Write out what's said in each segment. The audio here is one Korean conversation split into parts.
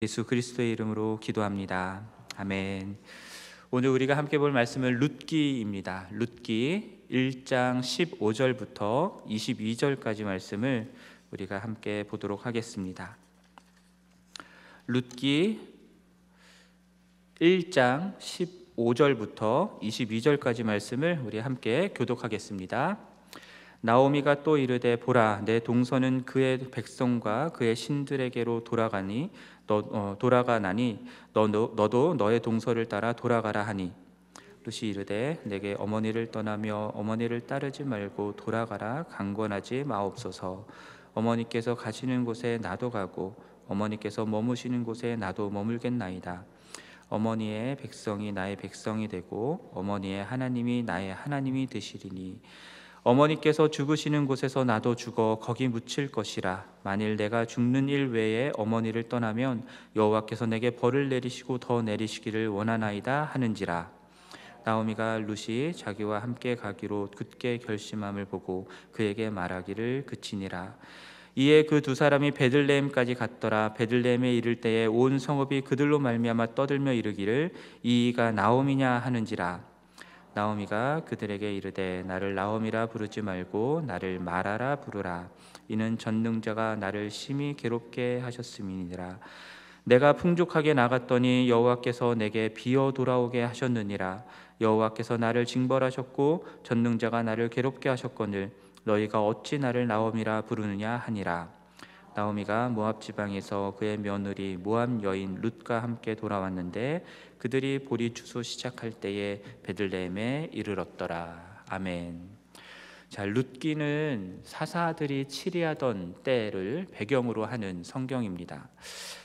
예수 그리스도의 이름으로 기도합니다. 아멘. 오늘 우리가 함께 볼 말씀은 룻기입니다. 룻기 1장 15절부터 22절까지 말씀을 우리가 함께 보도록 하겠습니다. 룻기 1장 15절부터 22절까지 말씀을 우리 함께 교독하겠습니다. 나오미가 또 이르되 보라, 내 동서는 그의 백성과 그의 신들에게로 돌아가나니 너도 너의 동서를 따라 돌아가라 하니, 룻이 이르되 내게 어머니를 떠나며 어머니를 따르지 말고 돌아가라 강권하지 마옵소서. 어머니께서 가시는 곳에 나도 가고 어머니께서 머무시는 곳에 나도 머물겠나이다. 어머니의 백성이 나의 백성이 되고 어머니의 하나님이 나의 하나님이 되시리니, 어머니께서 죽으시는 곳에서 나도 죽어 거기 묻힐 것이라. 만일 내가 죽는 일 외에 어머니를 떠나면 여호와께서 내게 벌을 내리시고 더 내리시기를 원하나이다 하는지라. 나오미가 룻이 자기와 함께 가기로 굳게 결심함을 보고 그에게 말하기를 그치니라. 이에 그 두 사람이 베들레헴까지 갔더라. 베들레헴에 이를 때에 온 성읍이 그들로 말미암아 떠들며 이르기를 이가 나오미냐 하는지라. 나오미가 그들에게 이르되 나를 나오미라 부르지 말고 나를 마라라 부르라. 이는 전능자가 나를 심히 괴롭게 하셨음이니라. 내가 풍족하게 나갔더니 여호와께서 내게 비어 돌아오게 하셨느니라. 여호와께서 나를 징벌하셨고 전능자가 나를 괴롭게 하셨거늘 너희가 어찌 나를 나오미라 부르느냐 하니라. 나오미가 모압 지방에서 그의 며느리 모압 여인 룻과 함께 돌아왔는데 그들이 보리 추수 시작할 때에 베들레헴에 이르렀더라. 아멘. 자, 룻기는 사사들이 치리하던 때를 배경으로 하는 성경입니다.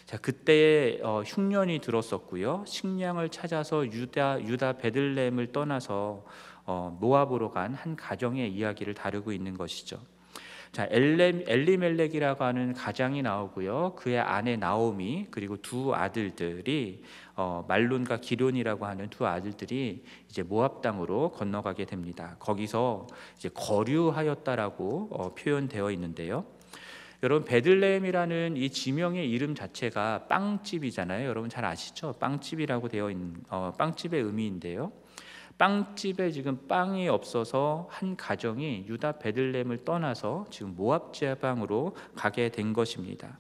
자, 그때에 흉년이 들었었고요. 식량을 찾아서 유다 베들레헴을 떠나서 모압으로 간 한 가정의 이야기를 다루고 있는 것이죠. 자, 엘리멜렉이라고 하는 가장이 나오고요. 그의 아내 나오미 그리고 두 아들들이 말론과 기론이라고 하는 두 아들들이 이제 모압 땅으로 건너가게 됩니다. 거기서 이제 거류하였다라고 표현되어 있는데요. 여러분, 베들레헴이라는 이 지명의 이름 자체가 빵집이잖아요. 여러분 잘 아시죠? 빵집이라고 되어 있는 빵집의 의미인데요. 빵집에 지금 빵이 없어서 한 가정이 유다 베들레헴을 떠나서 지금 모압 지방으로 가게 된 것입니다.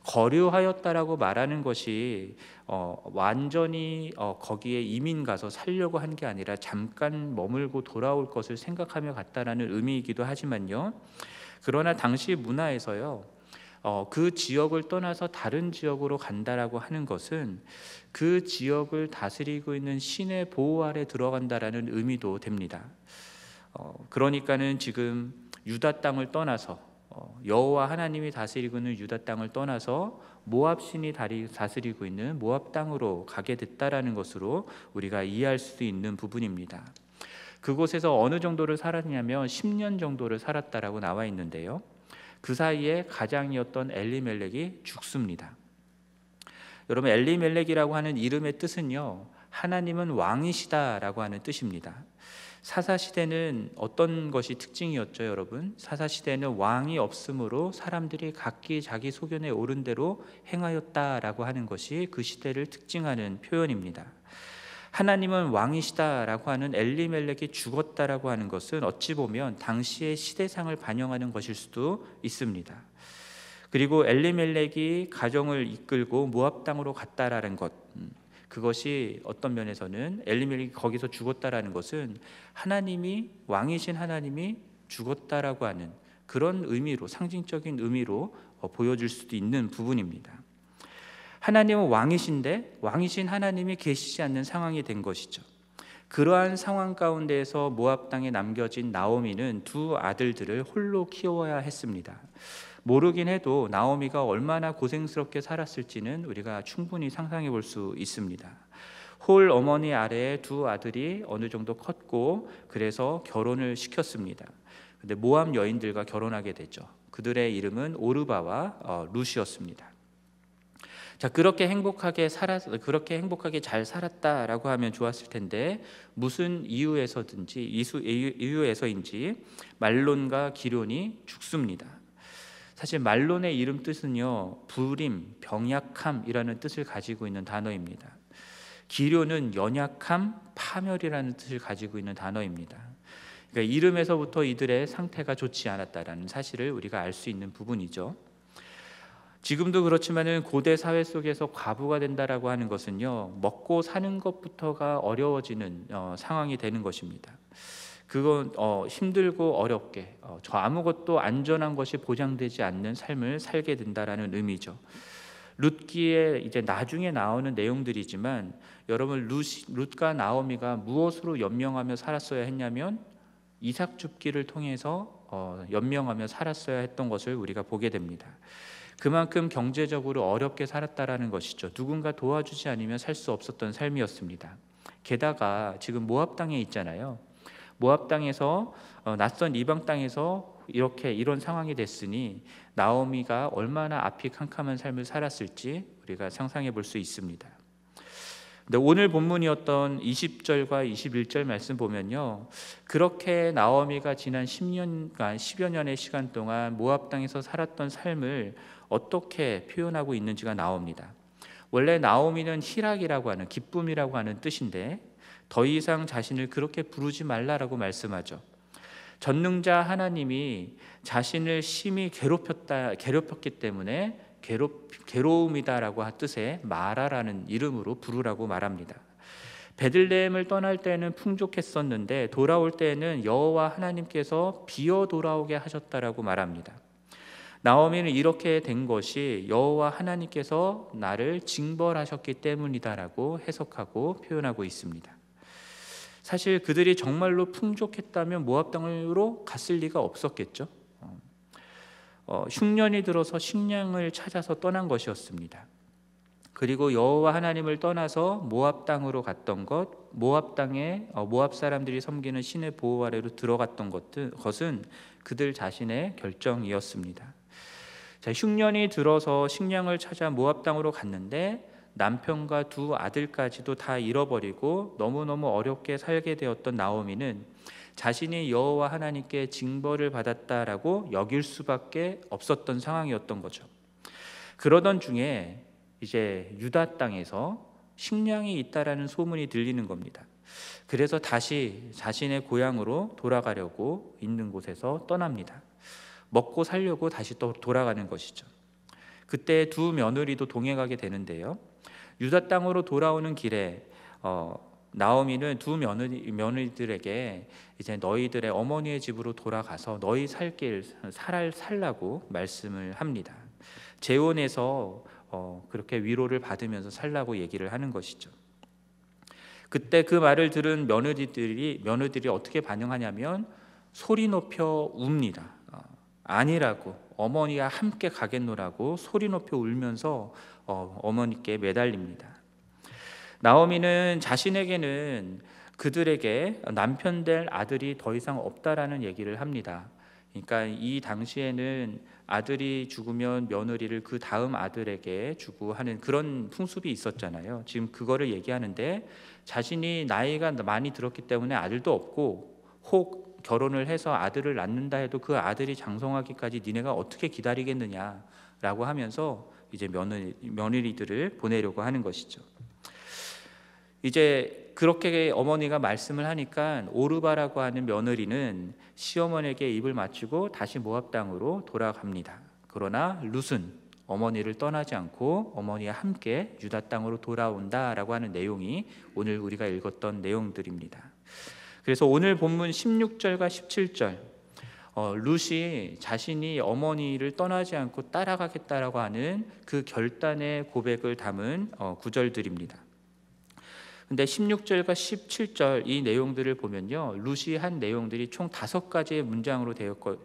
거류하였다라고 말하는 것이 완전히 거기에 이민 가서 살려고 한 게 아니라 잠깐 머물고 돌아올 것을 생각하며 갔다라는 의미이기도 하지만요. 그러나 당시 문화에서요, 그 지역을 떠나서 다른 지역으로 간다라고 하는 것은 그 지역을 다스리고 있는 신의 보호 아래 들어간다라는 의미도 됩니다. 그러니까는 지금 유다 땅을 떠나서 여호와 하나님이 다스리고 있는 유다 땅을 떠나서 모압 신이 다스리고 있는 모압 땅으로 가게 됐다라는 것으로 우리가 이해할 수 있는 부분입니다. 그곳에서 어느 정도를 살았냐면 10년 정도를 살았다라고 나와 있는데요. 그 사이에 가장이었던 엘리멜렉이 죽습니다. 여러분, 엘리멜렉이라고 하는 이름의 뜻은요, 하나님은 왕이시다라고 하는 뜻입니다. 사사시대는 어떤 것이 특징이었죠, 여러분? 사사시대는 왕이 없으므로 사람들이 각기 자기 소견에 오른 대로 행하였다라고 하는 것이 그 시대를 특징하는 표현입니다. 하나님은 왕이시다라고 하는 엘리멜렉이 죽었다라고 하는 것은 어찌 보면 당시의 시대상을 반영하는 것일 수도 있습니다. 그리고 엘리멜렉이 가정을 이끌고 모압 땅으로 갔다라는 것, 그것이 어떤 면에서는 엘리멜렉이 거기서 죽었다라는 것은 하나님이 왕이신 하나님이 죽었다라고 하는 그런 의미로, 상징적인 의미로 보여줄 수도 있는 부분입니다. 하나님은 왕이신데 왕이신 하나님이 계시지 않는 상황이 된 것이죠. 그러한 상황 가운데에서 모압 땅에 남겨진 나오미는 두 아들들을 홀로 키워야 했습니다. 모르긴 해도 나오미가 얼마나 고생스럽게 살았을지는 우리가 충분히 상상해 볼 수 있습니다. 홀 어머니 아래에 두 아들이 어느 정도 컸고 그래서 결혼을 시켰습니다. 근데 모압 여인들과 결혼하게 되죠. 그들의 이름은 오르바와 룻이었습니다. 자, 그렇게 행복하게 잘 살았다라고 하면 좋았을 텐데 무슨 이유에서인지 말론과 기론이 죽습니다. 사실 말론의 이름 뜻은요, 불임, 병약함이라는 뜻을 가지고 있는 단어입니다. 기료는 연약함, 파멸이라는 뜻을 가지고 있는 단어입니다. 그러니까 이름에서부터 이들의 상태가 좋지 않았다라는 사실을 우리가 알 수 있는 부분이죠. 지금도 그렇지만은 고대 사회 속에서 과부가 된다라고 하는 것은요, 먹고 사는 것부터가 어려워지는 상황이 되는 것입니다. 그건 힘들고 어렵게 저 아무것도 안전한 것이 보장되지 않는 삶을 살게 된다라는 의미죠. 룻기에 이제 나중에 나오는 내용들이지만, 여러분 룻과 나오미가 무엇으로 연명하며 살았어야 했냐면 이삭 줍기를 통해서 연명하며 살았어야 했던 것을 우리가 보게 됩니다. 그만큼 경제적으로 어렵게 살았다라는 것이죠. 누군가 도와주지 않으면 살 수 없었던 삶이었습니다. 게다가 지금 모압 땅에 있잖아요. 모압 땅에서 낯선 이방 땅에서 이런 상황이 됐으니 나오미가 얼마나 앞이 캄캄한 삶을 살았을지 우리가 상상해 볼 수 있습니다. 근데 오늘 본문이었던 20절과 21절 말씀 보면요, 그렇게 나오미가 지난 10년간 10여 년의 시간 동안 모압 땅에서 살았던 삶을 어떻게 표현하고 있는지가 나옵니다. 원래 나오미는 희락이라고 하는, 기쁨이라고 하는 뜻인데 더 이상 자신을 그렇게 부르지 말라라고 말씀하죠. 전능자 하나님이 자신을 심히 괴롭혔기 때문에 괴로움이다라고 한 뜻의 마라라는 이름으로 부르라고 말합니다. 베들레헴을 떠날 때는 풍족했었는데 돌아올 때는 여호와 하나님께서 비어 돌아오게 하셨다라고 말합니다. 나오미는 이렇게 된 것이 여호와 하나님께서 나를 징벌하셨기 때문이다라고 해석하고 표현하고 있습니다. 사실 그들이 정말로 풍족했다면 모압 땅으로 갔을 리가 없었겠죠. 흉년이 들어서 식량을 찾아서 떠난 것이었습니다. 그리고 여호와 하나님을 떠나서 모압 땅으로 갔던 것, 모압 땅에 모압 사람들이 섬기는 신의 보호 아래로 들어갔던 것은 그들 자신의 결정이었습니다. 자, 흉년이 들어서 식량을 찾아 모압 땅으로 갔는데 남편과 두 아들까지도 다 잃어버리고 너무너무 어렵게 살게 되었던 나오미는 자신이 여호와 하나님께 징벌을 받았다라고 여길 수밖에 없었던 상황이었던 거죠. 그러던 중에 이제 유다 땅에서 식량이 있다라는 소문이 들리는 겁니다. 그래서 다시 자신의 고향으로 돌아가려고 있는 곳에서 떠납니다. 먹고 살려고 다시 또 돌아가는 것이죠. 그때 두 며느리도 동행하게 되는데요. 유다 땅으로 돌아오는 길에 나오미는 두 며느리들에게 이제 너희들의 어머니의 집으로 돌아가서 너희 살 길 살라고 말씀을 합니다. 재혼해서 그렇게 위로를 받으면서 살라고 얘기를 하는 것이죠. 그때 그 말을 들은 며느리들이 어떻게 반응하냐면 소리 높여 웁니다. 아니라고, 어머니와 함께 가겠노라고 소리 높여 울면서 어머니께 매달립니다. 나오미는 자신에게는 그들에게 남편 될 아들이 더 이상 없다라는 얘기를 합니다. 그러니까 이 당시에는 아들이 죽으면 며느리를 그 다음 아들에게 주고 하는 그런 풍습이 있었잖아요. 지금 그거를 얘기하는데, 자신이 나이가 많이 들었기 때문에 아들도 없고, 혹 결혼을 해서 아들을 낳는다 해도 그 아들이 장성하기까지 니네가 어떻게 기다리겠느냐라고 하면서 이제 며느리들을 보내려고 하는 것이죠. 이제 그렇게 어머니가 말씀을 하니까 오르바라고 하는 며느리는 시어머니에게 입을 맞추고 다시 모압 땅으로 돌아갑니다. 그러나 룻은 어머니를 떠나지 않고 어머니와 함께 유다 땅으로 돌아온다라고 하는 내용이 오늘 우리가 읽었던 내용들입니다. 그래서 오늘 본문 16절과 17절, 룻이 자신이 어머니를 떠나지 않고 따라가겠다라고 하는 그 결단의 고백을 담은 구절들입니다. 근데 16절과 17절 이 내용들을 보면요, 룻이 한 내용들이 총 5가지의 문장으로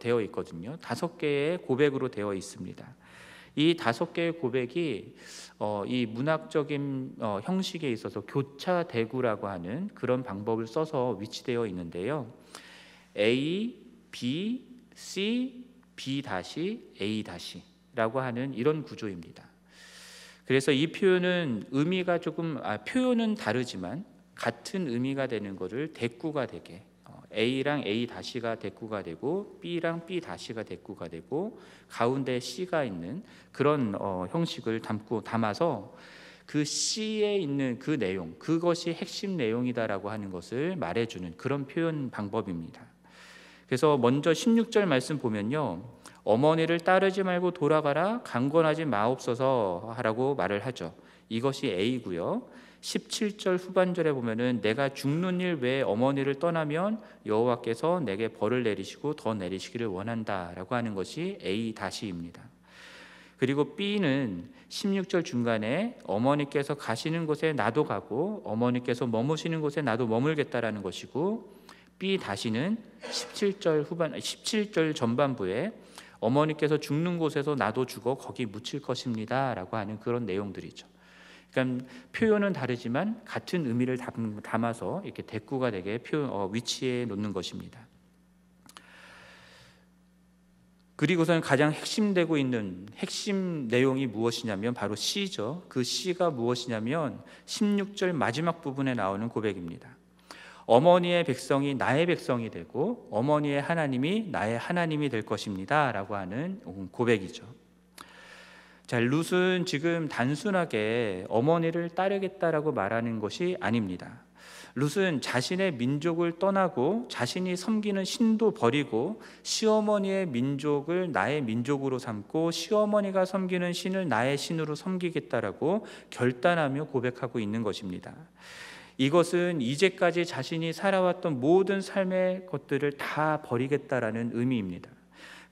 되어 있거든요. 5개의 고백으로 되어 있습니다. 이 5개의 고백이 이 문학적인 형식에 있어서 교차대구라고 하는 그런 방법을 써서 위치되어 있는데요. A, B, C, B A 라고 하는 이런 구조입니다. 그래서 이 표현은 표현은 다르지만 같은 의미가 되는 것을 대꾸가 되게 A랑 A 다시가 대꾸가 되고 B랑 B 다시가 대꾸가 되고 가운데 C가 있는 그런 형식을 담아서 그 C에 있는 그 내용, 그것이 핵심 내용이다라고 하는 것을 말해주는 그런 표현 방법입니다. 그래서 먼저 16절 말씀 보면요, 어머니를 따르지 말고 돌아가라, 강권하지 마옵소서 하라고 말을 하죠. 이것이 A고요. 17절 후반절에 보면은 내가 죽는 일 외에 어머니를 떠나면 여호와께서 내게 벌을 내리시고 더 내리시기를 원한다라고 하는 것이 A-입니다. 그리고 B는 16절 중간에 어머니께서 가시는 곳에 나도 가고 어머니께서 머무시는 곳에 나도 머물겠다라는 것이고, B-는 17절 전반부에 어머니께서 죽는 곳에서 나도 죽어 거기 묻힐 것입니다라고 하는 그런 내용들이죠. 그러니까 표현은 다르지만 같은 의미를 담아서 이렇게 대꾸가 되게 위치해 놓는 것입니다. 그리고서는 가장 핵심되고 있는 핵심 내용이 무엇이냐면 바로 C죠. 그 C가 무엇이냐면 16절 마지막 부분에 나오는 고백입니다. 어머니의 백성이 나의 백성이 되고 어머니의 하나님이 나의 하나님이 될 것입니다 라고 하는 고백이죠. 자, 룻은 지금 단순하게 어머니를 따르겠다라고 말하는 것이 아닙니다. 룻은 자신의 민족을 떠나고 자신이 섬기는 신도 버리고 시어머니의 민족을 나의 민족으로 삼고 시어머니가 섬기는 신을 나의 신으로 섬기겠다라고 결단하며 고백하고 있는 것입니다. 이것은 이제까지 자신이 살아왔던 모든 삶의 것들을 다 버리겠다라는 의미입니다.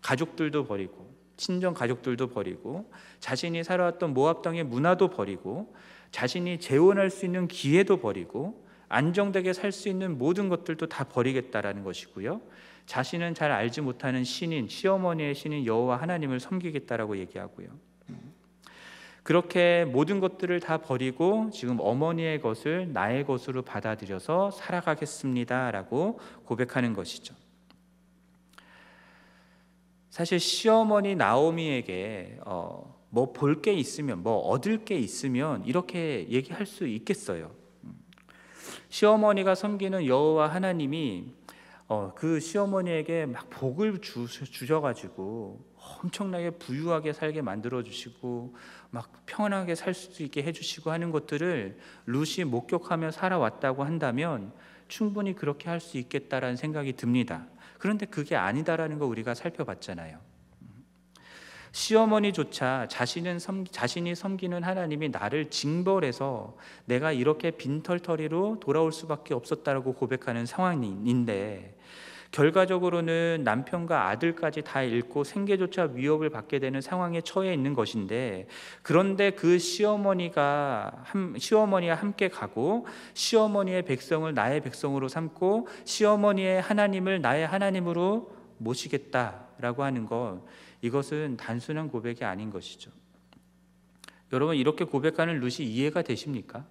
가족들도 버리고 친정 가족들도 버리고 자신이 살아왔던 모압 땅의 문화도 버리고 자신이 재혼할 수 있는 기회도 버리고 안정되게 살 수 있는 모든 것들도 다 버리겠다라는 것이고요. 자신은 잘 알지 못하는 신인, 시어머니의 신인 여호와 하나님을 섬기겠다라고 얘기하고요. 그렇게 모든 것들을 다 버리고 지금 어머니의 것을 나의 것으로 받아들여서 살아가겠습니다라고 고백하는 것이죠. 사실 시어머니 나오미에게 뭐 볼 게 있으면, 뭐 얻을 게 있으면 이렇게 얘기할 수 있겠어요. 시어머니가 섬기는 여호와 하나님이 그 시어머니에게 막 복을 주셔가지고 엄청나게 부유하게 살게 만들어 주시고 막 평안하게 살 수 있게 해주시고 하는 것들을 룻이 목격하며 살아왔다고 한다면 충분히 그렇게 할 수 있겠다라는 생각이 듭니다. 그런데 그게 아니다라는 거 우리가 살펴봤잖아요. 시어머니조차 자신이 섬기는 하나님이 나를 징벌해서 내가 이렇게 빈털터리로 돌아올 수밖에 없었다라고 고백하는 상황인데, 결과적으로는 남편과 아들까지 다 잃고 생계조차 위협을 받게 되는 상황에 처해 있는 것인데, 그런데 그 시어머니와 함께 가고 시어머니의 백성을 나의 백성으로 삼고 시어머니의 하나님을 나의 하나님으로 모시겠다라고 하는 것, 이것은 단순한 고백이 아닌 것이죠. 여러분, 이렇게 고백하는 룻이 이해가 되십니까?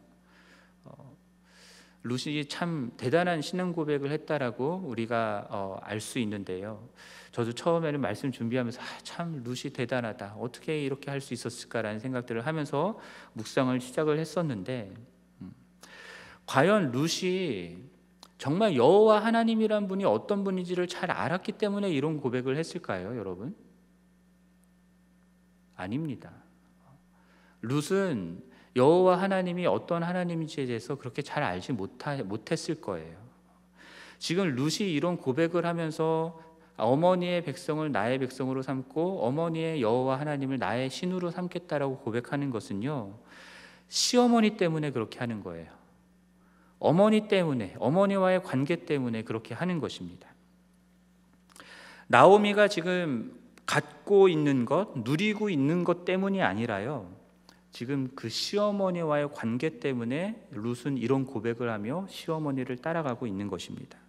룻이 참 대단한 신앙 고백을 했다라고 우리가 알 수 있는데요. 저도 처음에는 말씀 준비하면서 참 룻이 대단하다, 어떻게 이렇게 할 수 있었을까라는 생각들을 하면서 묵상을 시작을 했었는데, 과연 룻이 정말 여호와 하나님이란 분이 어떤 분인지를 잘 알았기 때문에 이런 고백을 했을까요, 여러분? 아닙니다. 룻은 여호와 하나님이 어떤 하나님인지에 대해서 그렇게 잘 알지 못했을 거예요. 지금 룻이 이런 고백을 하면서 어머니의 백성을 나의 백성으로 삼고 어머니의 여호와 하나님을 나의 신으로 삼겠다라고 고백하는 것은요, 시어머니 때문에 그렇게 하는 거예요. 어머니 때문에, 어머니와의 관계 때문에 그렇게 하는 것입니다. 나오미가 지금 갖고 있는 것, 누리고 있는 것 때문이 아니라요, 지금 그 시어머니와의 관계 때문에 룻은 이런 고백을 하며 시어머니를 따라가고 있는 것입니다.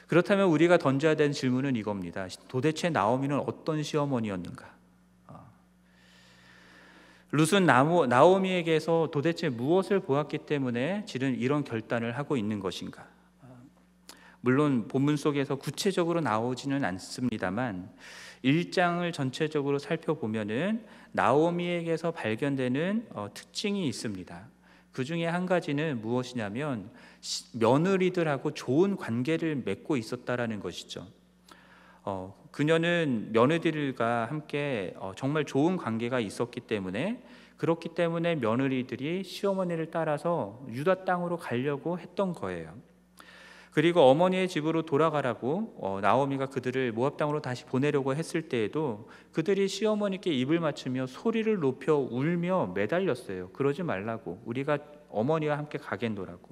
그렇다면 우리가 던져야 되는 질문은 이겁니다. 도대체 나오미는 어떤 시어머니였는가? 룻은 나오미에게서 도대체 무엇을 보았기 때문에 지금 이런 결단을 하고 있는 것인가? 물론 본문 속에서 구체적으로 나오지는 않습니다만 1장을 전체적으로 살펴보면은 나오미에게서 발견되는 특징이 있습니다. 그 중에 한 가지는 무엇이냐면 며느리들하고 좋은 관계를 맺고 있었다라는 것이죠. 그녀는 며느리들과 함께 정말 좋은 관계가 있었기 때문에, 그렇기 때문에 며느리들이 시어머니를 따라서 유다 땅으로 가려고 했던 거예요. 그리고 어머니의 집으로 돌아가라고 나오미가 그들을 모압 땅으로 다시 보내려고 했을 때에도 그들이 시어머니께 입을 맞추며 소리를 높여 울며 매달렸어요. 그러지 말라고, 우리가 어머니와 함께 가겠노라고.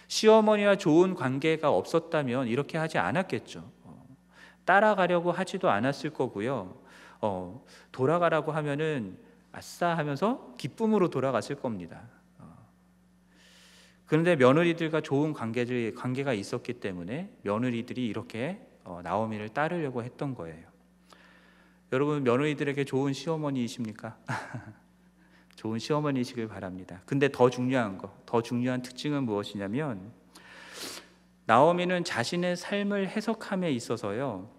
시어머니와 좋은 관계가 없었다면 이렇게 하지 않았겠죠. 따라가려고 하지도 않았을 거고요. 돌아가라고 하면은 아싸 하면서 기쁨으로 돌아갔을 겁니다. 그런데 며느리들과 좋은 관계가 있었기 때문에 며느리들이 이렇게 나오미를 따르려고 했던 거예요. 여러분, 며느리들에게 좋은 시어머니이십니까? 좋은 시어머니이시길 바랍니다. 근데 더 중요한 특징은 무엇이냐면, 나오미는 자신의 삶을 해석함에 있어서요,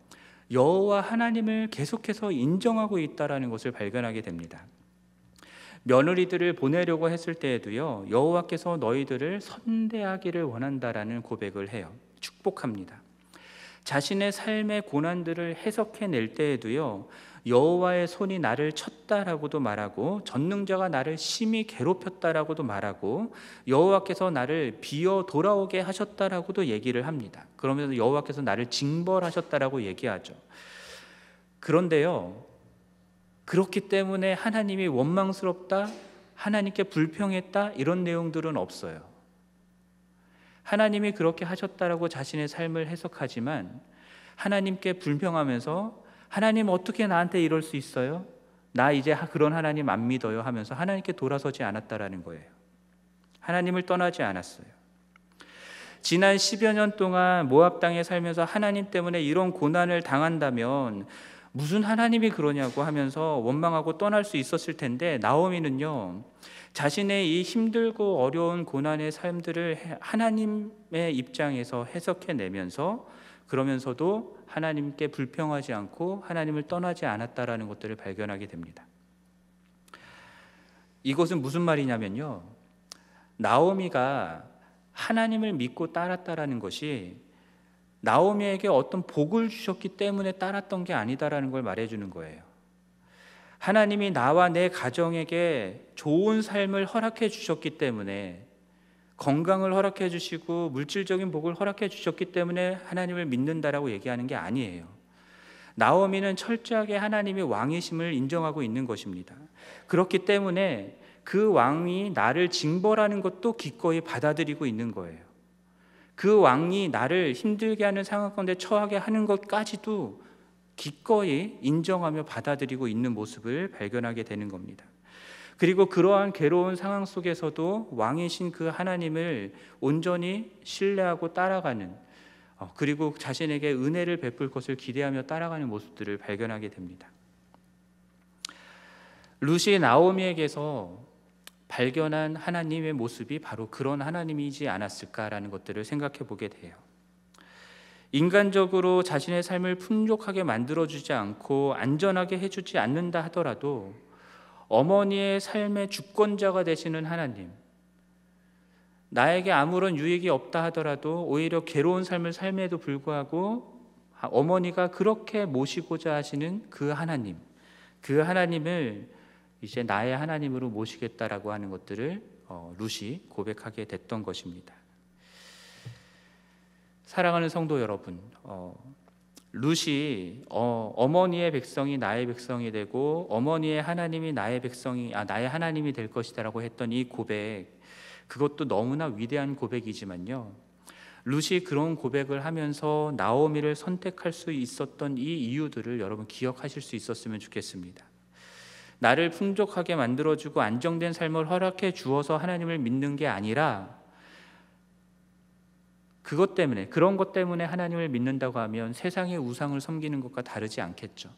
여호와 하나님을 계속해서 인정하고 있다라는 것을 발견하게 됩니다. 며느리들을 보내려고 했을 때에도요, 여호와께서 너희들을 선대하기를 원한다라는 고백을 해요. 축복합니다. 자신의 삶의 고난들을 해석해낼 때에도요, 여호와의 손이 나를 쳤다라고도 말하고, 전능자가 나를 심히 괴롭혔다라고도 말하고, 여호와께서 나를 비어 돌아오게 하셨다라고도 얘기를 합니다. 그러면서 여호와께서 나를 징벌하셨다라고 얘기하죠. 그런데요, 그렇기 때문에 하나님이 원망스럽다, 하나님께 불평했다, 이런 내용들은 없어요. 하나님이 그렇게 하셨다라고 자신의 삶을 해석하지만, 하나님께 불평하면서 하나님 어떻게 나한테 이럴 수 있어요? 나 이제 그런 하나님 안 믿어요 하면서 하나님께 돌아서지 않았다라는 거예요. 하나님을 떠나지 않았어요. 지난 10여 년 동안 모압 땅에 살면서 하나님 때문에 이런 고난을 당한다면 무슨 하나님이 그러냐고 하면서 원망하고 떠날 수 있었을 텐데, 나오미는요, 자신의 이 힘들고 어려운 고난의 삶들을 하나님의 입장에서 해석해내면서, 그러면서도 하나님께 불평하지 않고 하나님을 떠나지 않았다라는 것들을 발견하게 됩니다. 이것은 무슨 말이냐면요, 나오미가 하나님을 믿고 따랐다라는 것이 나오미에게 어떤 복을 주셨기 때문에 따랐던 게 아니다라는 걸 말해주는 거예요. 하나님이 나와 내 가정에게 좋은 삶을 허락해 주셨기 때문에, 건강을 허락해 주시고 물질적인 복을 허락해 주셨기 때문에 하나님을 믿는다라고 얘기하는 게 아니에요. 나오미는 철저하게 하나님의 왕이심을 인정하고 있는 것입니다. 그렇기 때문에 그 왕이 나를 징벌하는 것도 기꺼이 받아들이고 있는 거예요. 그 왕이 나를 힘들게 하는 상황 가운데 처하게 하는 것까지도 기꺼이 인정하며 받아들이고 있는 모습을 발견하게 되는 겁니다. 그리고 그러한 괴로운 상황 속에서도 왕이신 그 하나님을 온전히 신뢰하고 따라가는, 그리고 자신에게 은혜를 베풀 것을 기대하며 따라가는 모습들을 발견하게 됩니다. 룻이 나오미에게서 발견한 하나님의 모습이 바로 그런 하나님이지 않았을까라는 것들을 생각해 보게 돼요. 인간적으로 자신의 삶을 풍족하게 만들어주지 않고 안전하게 해주지 않는다 하더라도 어머니의 삶의 주권자가 되시는 하나님, 나에게 아무런 유익이 없다 하더라도 오히려 괴로운 삶을 삶에도 불구하고 어머니가 그렇게 모시고자 하시는 그 하나님, 그 하나님을 이제 나의 하나님으로 모시겠다라고 하는 것들을 룻이 고백하게 됐던 것입니다. 사랑하는 성도 여러분, 룻이 어머니의 백성이 나의 백성이 되고 어머니의 하나님이 나의 하나님이 될 것이다라고 했던 이 고백, 그것도 너무나 위대한 고백이지만요, 룻이 그런 고백을 하면서 나오미를 선택할 수 있었던 이 이유들을 여러분 기억하실 수 있었으면 좋겠습니다. 나를 풍족하게 만들어주고 안정된 삶을 허락해 주어서 하나님을 믿는 게 아니라, 그런 것 때문에 하나님을 믿는다고 하면 세상의 우상을 섬기는 것과 다르지 않겠죠.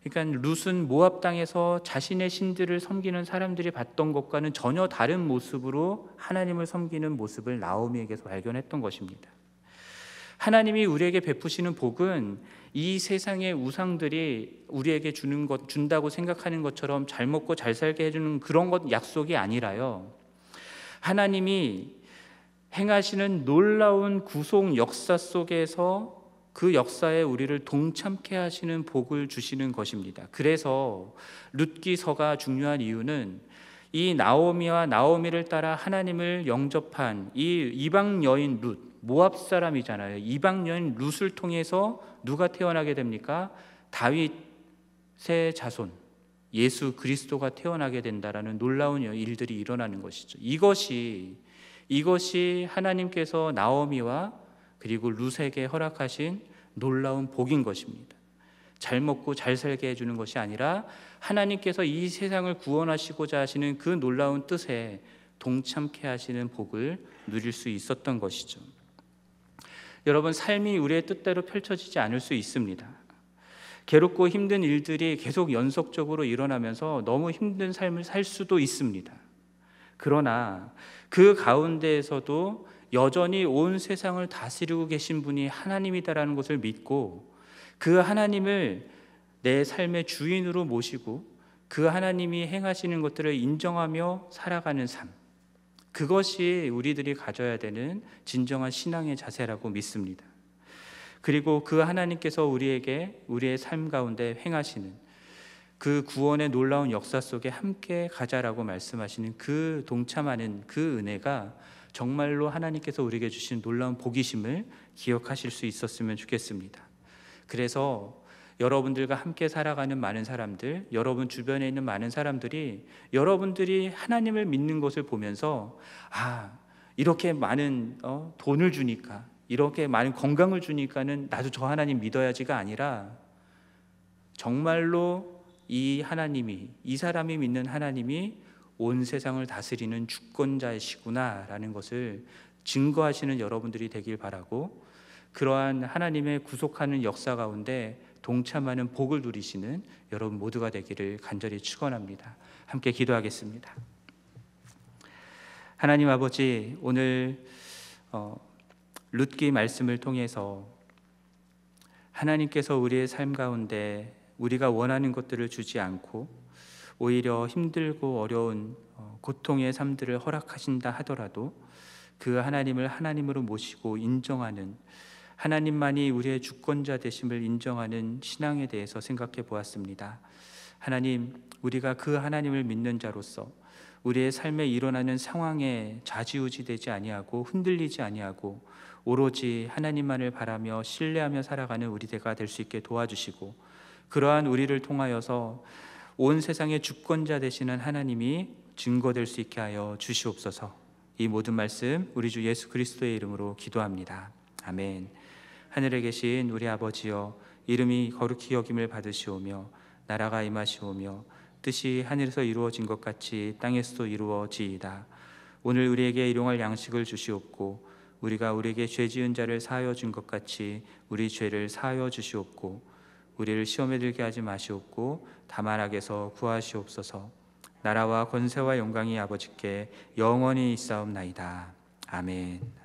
그러니까 룻은 모압 땅에서 자신의 신들을 섬기는 사람들이 봤던 것과는 전혀 다른 모습으로 하나님을 섬기는 모습을 나오미에게서 발견했던 것입니다. 하나님이 우리에게 베푸시는 복은 이 세상의 우상들이 우리에게 준다고 생각하는 것처럼 잘 먹고 잘 살게 해주는 그런 것 약속이 아니라요, 하나님이 행하시는 놀라운 구속 역사 속에서 그 역사에 우리를 동참케 하시는 복을 주시는 것입니다. 그래서 룻기서가 중요한 이유는 이 나오미와 나오미를 따라 하나님을 영접한 이 이방 여인 룻, 모압 사람이잖아요. 이방 여인 룻을 통해서 누가 태어나게 됩니까? 다윗의 자손 예수 그리스도가 태어나게 된다라는 놀라운 일들이 일어나는 것이죠. 이것이 하나님께서 나오미와 그리고 룻에게 허락하신 놀라운 복인 것입니다. 잘 먹고 잘 살게 해주는 것이 아니라 하나님께서 이 세상을 구원하시고자 하시는 그 놀라운 뜻에 동참케 하시는 복을 누릴 수 있었던 것이죠. 여러분, 삶이 우리의 뜻대로 펼쳐지지 않을 수 있습니다. 괴롭고 힘든 일들이 계속 연속적으로 일어나면서 너무 힘든 삶을 살 수도 있습니다. 그러나 그 가운데에서도 여전히 온 세상을 다스리고 계신 분이 하나님이다라는 것을 믿고 그 하나님을 내 삶의 주인으로 모시고 그 하나님이 행하시는 것들을 인정하며 살아가는 삶, 그것이 우리들이 가져야 되는 진정한 신앙의 자세라고 믿습니다. 그리고 그 하나님께서 우리에게 우리의 삶 가운데 행하시는 그 구원의 놀라운 역사 속에 함께 가자라고 말씀하시는 그 동참하는 그 은혜가 정말로 하나님께서 우리에게 주신 놀라운 복이심을 기억하실 수 있었으면 좋겠습니다. 그래서 여러분들과 함께 살아가는 많은 사람들, 여러분 주변에 있는 많은 사람들이 여러분들이 하나님을 믿는 것을 보면서 이렇게 많은 돈을 주니까, 이렇게 많은 건강을 주니까는 나도 저 하나님 믿어야지가 아니라 정말로 이 사람이 믿는 하나님이 온 세상을 다스리는 주권자이시구나라는 것을 증거하시는 여러분들이 되길 바라고, 그러한 하나님의 구속하는 역사 가운데 동참하는 복을 누리시는 여러분 모두가 되기를 간절히 축원합니다. 함께 기도하겠습니다. 하나님 아버지, 오늘 룻기 말씀을 통해서 하나님께서 우리의 삶 가운데 우리가 원하는 것들을 주지 않고 오히려 힘들고 어려운 고통의 삶들을 허락하신다 하더라도 그 하나님을 하나님으로 모시고 인정하는, 하나님만이 우리의 주권자 되심을 인정하는 신앙에 대해서 생각해 보았습니다. 하나님, 우리가 그 하나님을 믿는 자로서 우리의 삶에 일어나는 상황에 좌지우지되지 아니하고 흔들리지 아니하고 오로지 하나님만을 바라며 신뢰하며 살아가는 우리가 될 수 있게 도와주시고, 그러한 우리를 통하여서 온 세상의 주권자 되시는 하나님이 증거될 수 있게 하여 주시옵소서. 이 모든 말씀 우리 주 예수 그리스도의 이름으로 기도합니다. 아멘. 하늘에 계신 우리 아버지여, 이름이 거룩히 여김을 받으시오며 나라가 임하시오며 뜻이 하늘에서 이루어진 것 같이 땅에서도 이루어지이다. 오늘 우리에게 일용할 양식을 주시옵고 우리가 우리에게 죄 지은 자를 사하여 준 것 같이 우리 죄를 사하여 주시옵고 우리를 시험에 들게 하지 마시옵고 다만 악에서 구하시옵소서. 나라와 권세와 영광이 아버지께 영원히 있사옵나이다. 아멘.